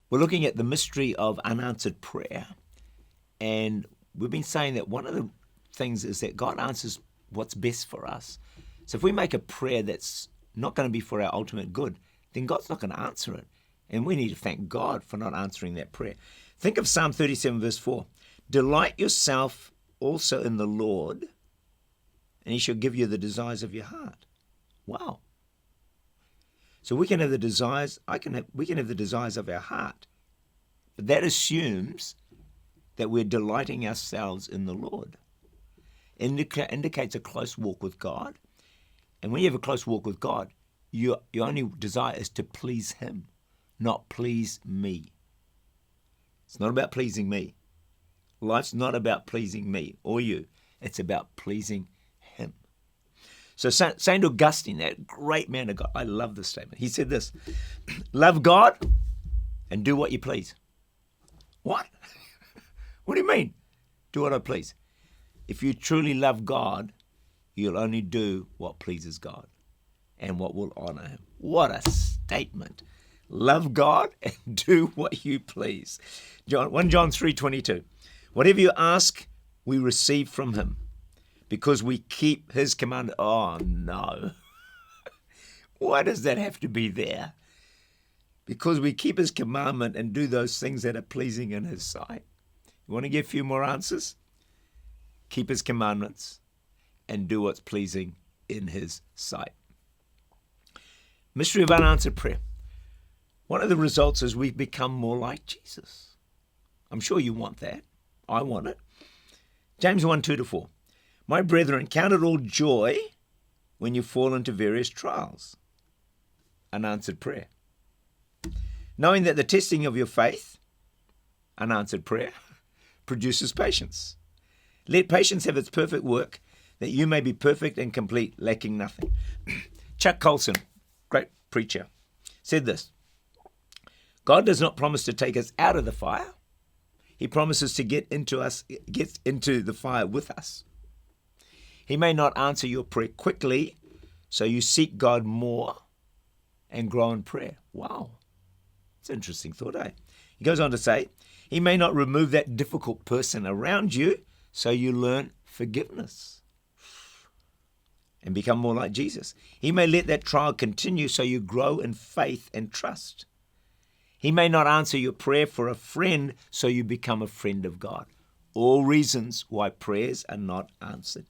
We're looking at the mystery of unanswered prayer. And we've been saying that one of the things is that God answers what's best for us. So if we make a prayer that's not going to be for our ultimate good, then God's not going to answer it. And we need to thank God for not answering that prayer. Think of Psalm 37 verse 4. Delight yourself also in the Lord, and he shall give you the desires of your heart. Wow. So we can have the desires, we can have the desires of our heart. But that assumes that we're delighting ourselves in the Lord. Indicates a close walk with God. And when you have a close walk with God, your only desire is to please him, not please me. It's not about pleasing me. Life's not about pleasing me or you. It's about pleasing him. So St. Augustine, that great man of God, I love this statement. He said this, love God and do what you please. What? What do you mean? Do what I please. If you truly love God, you'll only do what pleases God and what will honor him. What a statement. Love God and do what you please. 1 John 3:22. Whatever you ask, we receive from him because we keep his command. Oh, no. Why does that have to be there? Because we keep his commandment and do those things that are pleasing in his sight. You want to get a few more answers? Keep his commandments and do what's pleasing in his sight. Mystery of unanswered prayer. One of the results is we've become more like Jesus. I'm sure you want that. I want it. James 1:2-4. My brethren, count it all joy when you fall into various trials. Unanswered prayer. Knowing that the testing of your faith, unanswered prayer, produces patience. Let patience have its perfect work, that you may be perfect and complete, lacking nothing. Chuck Colson, great preacher, said this, God does not promise to take us out of the fire. He promises to get into the fire with us. He may not answer your prayer quickly, so you seek God more and grow in prayer. Wow. It's an interesting thought, eh? He goes on to say, he may not remove that difficult person around you, so you learn forgiveness and become more like Jesus. He may let that trial continue so you grow in faith and trust. He may not answer your prayer for a friend so you become a friend of God. All reasons why prayers are not answered.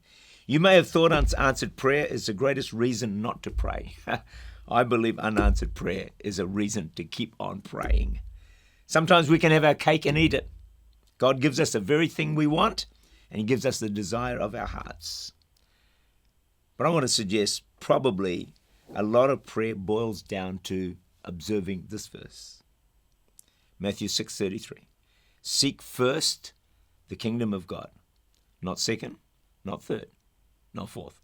You may have thought unanswered prayer is the greatest reason not to pray. I believe unanswered prayer is a reason to keep on praying. Sometimes we can have our cake and eat it. God gives us the very thing we want, and he gives us the desire of our hearts. But I want to suggest probably a lot of prayer boils down to observing this verse. Matthew 6:33. Seek first the kingdom of God. Not second, not third, not fourth,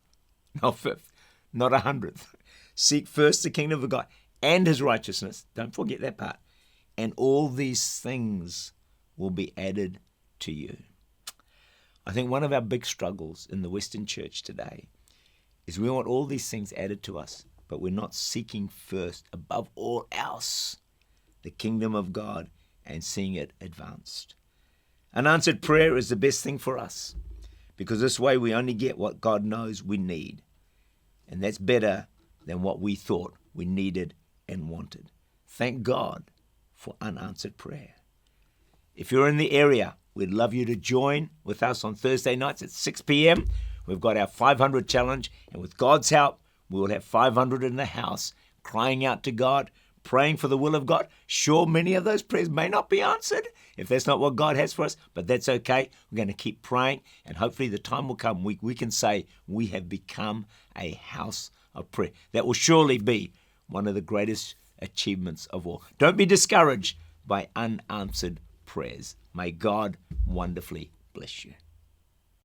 not fifth, not 100th. Seek first the kingdom of God and his righteousness. Don't forget that part. And all these things will be added to you. I think one of our big struggles in the Western church today is we want all these things added to us, but we're not seeking first, above all else, the kingdom of God and seeing it advanced. Unanswered prayer is the best thing for us because this way we only get what God knows we need. And that's better than what we thought we needed and wanted. Thank God for unanswered prayer. If you're in the area, we'd love you to join with us on Thursday nights at 6 p.m. We've got our 500 challenge, and with God's help, we will have 500 in the house, crying out to God, praying for the will of God. Sure, many of those prayers may not be answered if that's not what God has for us, but that's okay. We're going to keep praying, and hopefully the time will come we can say we have become a house of prayer. That will surely be one of the greatest achievements of all. Don't be discouraged by unanswered prayers. May God wonderfully bless you.